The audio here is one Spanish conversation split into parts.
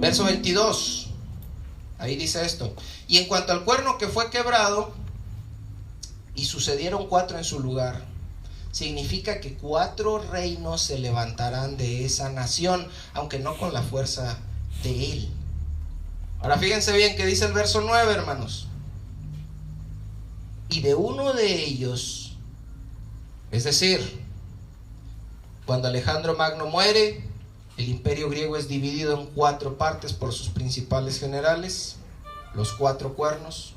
Verso 22. Ahí dice esto: y en cuanto al cuerno que fue quebrado, y sucedieron 4 en su lugar. Significa que 4 reinos se levantarán de esa nación, aunque no con la fuerza de él. Ahora fíjense bien que dice el verso 9, hermanos. Y de uno de ellos, es decir, cuando Alejandro Magno muere, el imperio griego es dividido en 4 partes por sus principales generales, los 4 cuernos.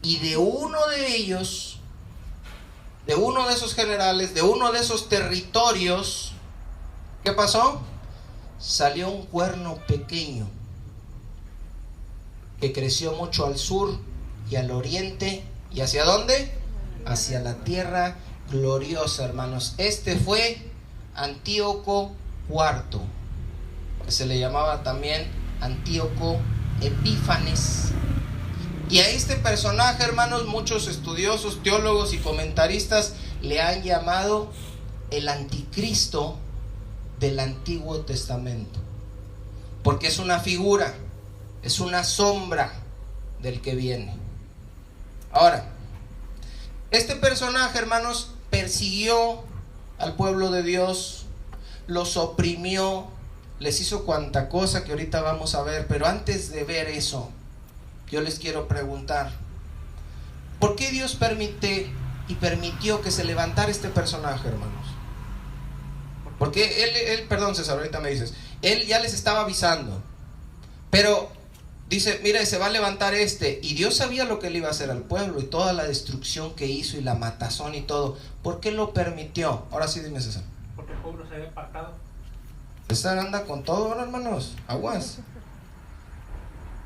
Y de uno de ellos, de uno de esos generales, de uno de esos territorios, ¿qué pasó? Salió un cuerno pequeño que creció mucho al sur y al oriente. ¿Y hacia dónde? Hacia la tierra gloriosa, hermanos. Este fue Antíoco IV, que se le llamaba también Antíoco Epífanes. Y a este personaje, hermanos, muchos estudiosos, teólogos y comentaristas le han llamado el anticristo del Antiguo Testamento, porque es una figura, es una sombra del que viene. Ahora, este personaje, hermanos, persiguió al pueblo de Dios, los oprimió, les hizo cuanta cosa que ahorita vamos a ver. Pero antes de ver eso, yo les quiero preguntar, ¿por qué Dios permitió que se levantara este personaje, hermanos? Porque él, perdón César, ahorita me dices, él ya les estaba avisando, pero dice, mire, se va a levantar y Dios sabía lo que le iba a hacer al pueblo y toda la destrucción que hizo y la matazón y todo. ¿Por qué lo permitió? Ahora sí, dime, César. Porque el pueblo se había apartado. César anda con todo, ¿no, hermanos? Aguas.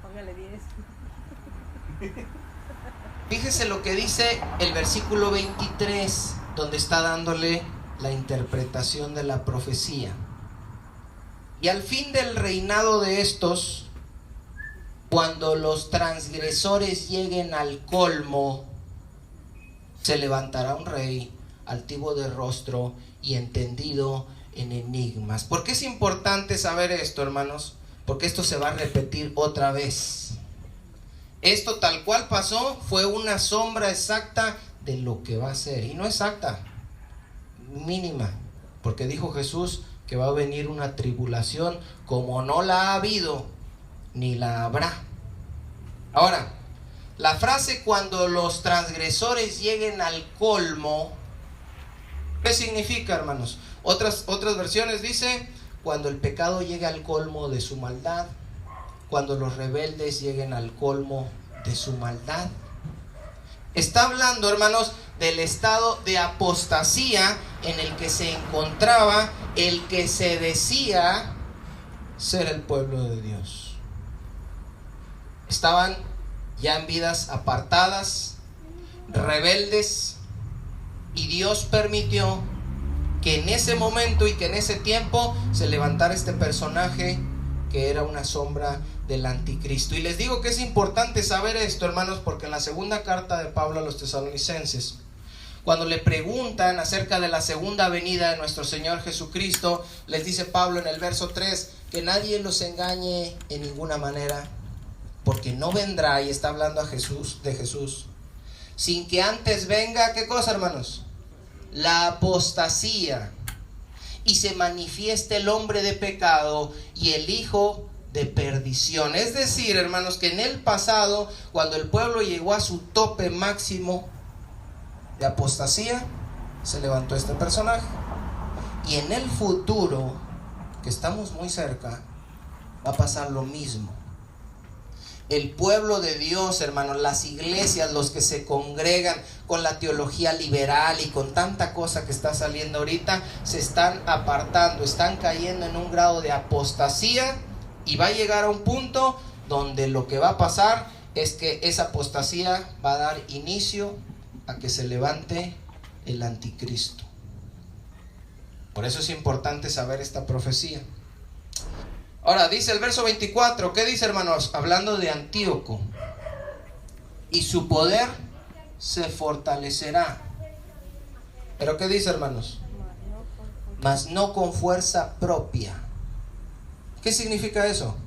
Póngale 10. Fíjese lo que dice el versículo 23, donde está dándole la interpretación de la profecía. Y al fin del reinado de estos, cuando los transgresores lleguen al colmo, se levantará un rey altivo de rostro y entendido en enigmas. ¿Por qué es importante saber esto, hermanos? Porque esto se va a repetir otra vez. Esto tal cual pasó fue una sombra exacta de lo que va a ser. Y no exacta, mínima, porque dijo Jesús que va a venir una tribulación como no la ha habido ni la habrá. Ahora, la frase cuando los transgresores lleguen al colmo, ¿qué significa, hermanos? Otras versiones dice cuando el pecado llegue al colmo de su maldad, cuando los rebeldes lleguen al colmo de su maldad. Está hablando, hermanos, del estado de apostasía en el que se encontraba el que se decía ser el pueblo de Dios. Estaban ya en vidas apartadas, rebeldes, y Dios permitió que en ese momento y que en ese tiempo se levantara este personaje que era una sombra del anticristo. Y les digo que es importante saber esto, hermanos, porque en la segunda carta de Pablo a los tesalonicenses, cuando le preguntan acerca de la segunda venida de nuestro Señor Jesucristo, les dice Pablo en el verso 3, que nadie los engañe en ninguna manera, porque no vendrá, y está hablando a Jesús, de Jesús, sin que antes venga, ¿qué cosa, hermanos? La apostasía, y se manifieste el hombre de pecado y el hijo de perdición. Es decir, hermanos, que en el pasado, cuando el pueblo llegó a su tope máximo de apostasía, se levantó este personaje. Y en el futuro, que estamos muy cerca, va a pasar lo mismo. El pueblo de Dios, hermanos, las iglesias, los que se congregan con la teología liberal y con tanta cosa que está saliendo ahorita, se están apartando, están cayendo en un grado de apostasía, y va a llegar a un punto donde lo que va a pasar es que esa apostasía va a dar inicio a que se levante el anticristo. Por eso es importante saber esta profecía. Ahora dice el verso 24, ¿qué dice, hermanos? Hablando de Antíoco, y su poder se fortalecerá. ¿Pero qué dice, hermanos? Mas no con fuerza propia. ¿Qué significa eso?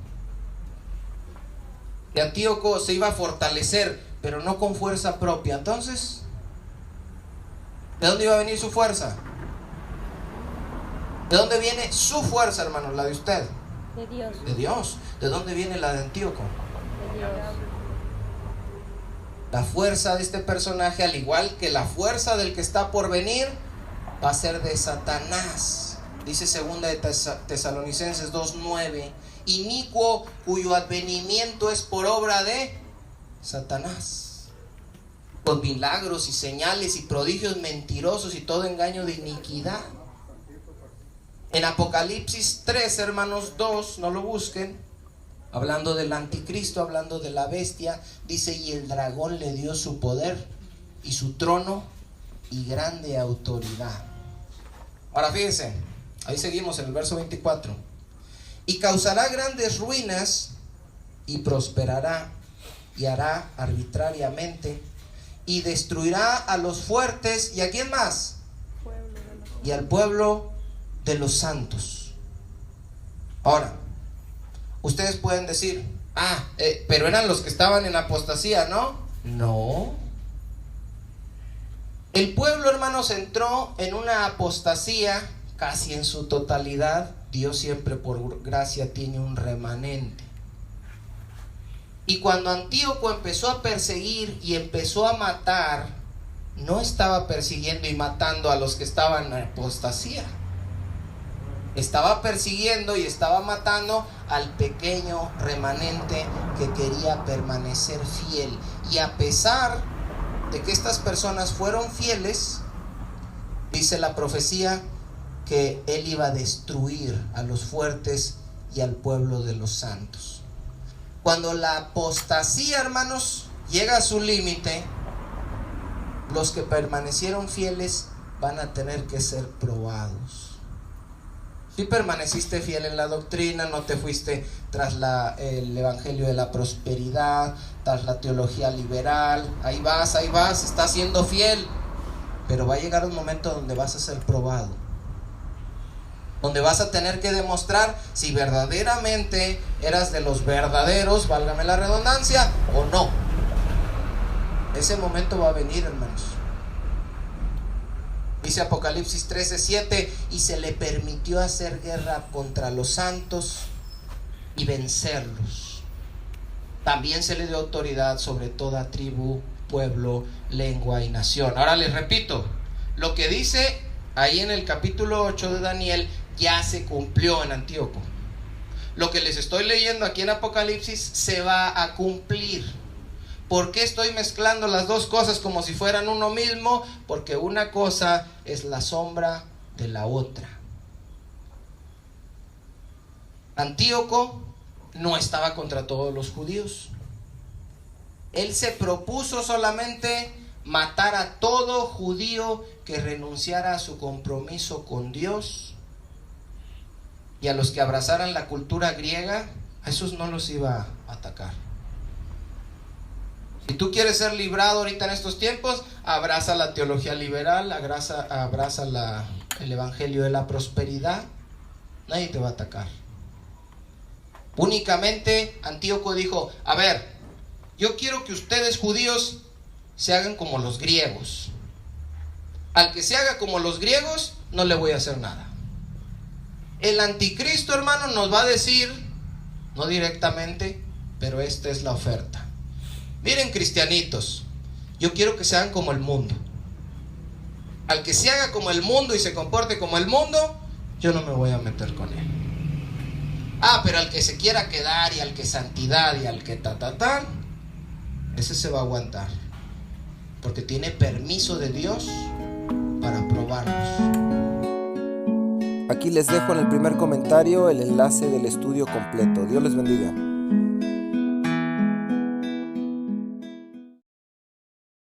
que Antíoco se iba a fortalecer, pero no con fuerza propia. Entonces, ¿de dónde iba a venir su fuerza? ¿De dónde viene su fuerza, hermanos? La de usted. De Dios. De Dios. ¿De dónde viene la de Antíoco? De Dios. La fuerza de este personaje, al igual que la fuerza del que está por venir, va a ser de Satanás. Dice 2 de Tesalonicenses 2:9, inicuo cuyo advenimiento es por obra de Satanás, con milagros y señales y prodigios mentirosos y todo engaño de iniquidad. En Apocalipsis 3, hermanos, 2, no lo busquen, hablando del anticristo, hablando de la bestia, dice: y el dragón le dio su poder y su trono y grande autoridad. Ahora fíjense, ahí seguimos en el verso 24. Y causará grandes ruinas y prosperará y hará arbitrariamente y destruirá a los fuertes. ¿Y a quién más? Y al pueblo de los santos. Ahora, ustedes pueden decir: pero eran los que estaban en apostasía, ¿no? No. El pueblo, hermanos, entró en una apostasía casi en su totalidad. Dios siempre por gracia tiene un remanente. Y cuando Antíoco empezó a perseguir y empezó a matar, no estaba persiguiendo y matando a los que estaban en apostasía. Estaba persiguiendo y estaba matando al pequeño remanente que quería permanecer fiel. Y a pesar de que estas personas fueron fieles, dice la profecía que él iba a destruir a los fuertes y al pueblo de los santos. Cuando la apostasía, hermanos, llega a su límite, los que permanecieron fieles van a tener que ser probados. Si permaneciste fiel en la doctrina, no te fuiste tras el evangelio de la prosperidad, tras la teología liberal, ahí vas, estás siendo fiel, pero va a llegar un momento donde vas a ser probado, donde vas a tener que demostrar si verdaderamente eras de los verdaderos, válgame la redundancia, o no. Ese momento va a venir, hermanos. Dice Apocalipsis 13:7, y se le permitió hacer guerra contra los santos y vencerlos. También se le dio autoridad sobre toda tribu, pueblo, lengua y nación. Ahora les repito, lo que dice ahí en el capítulo 8 de Daniel ya se cumplió en Antíoco. Lo que les estoy leyendo aquí en Apocalipsis se va a cumplir. ¿Por qué estoy mezclando las dos cosas como si fueran uno mismo? Porque una cosa es la sombra de la otra. Antíoco no estaba contra todos los judíos. Él se propuso solamente matar a todo judío que renunciara a su compromiso con Dios, y a los que abrazaran la cultura griega, a esos no los iba a atacar. Si tú quieres ser librado ahorita en estos tiempos, abraza la teología liberal, abraza el evangelio de la prosperidad, nadie te va a atacar. Únicamente Antíoco dijo: a ver, yo quiero que ustedes judíos se hagan como los griegos. Al que se haga como los griegos, no le voy a hacer nada. El anticristo, hermano, nos va a decir, no directamente, pero esta es la oferta: miren, cristianitos, yo quiero que se hagan como el mundo. Al que se haga como el mundo y se comporte como el mundo, yo no me voy a meter con él. Pero al que se quiera quedar, y al que santidad, y al que ese se va a aguantar, porque tiene permiso de Dios para probarnos. Aquí les dejo en el primer comentario el enlace del estudio completo. Dios les bendiga.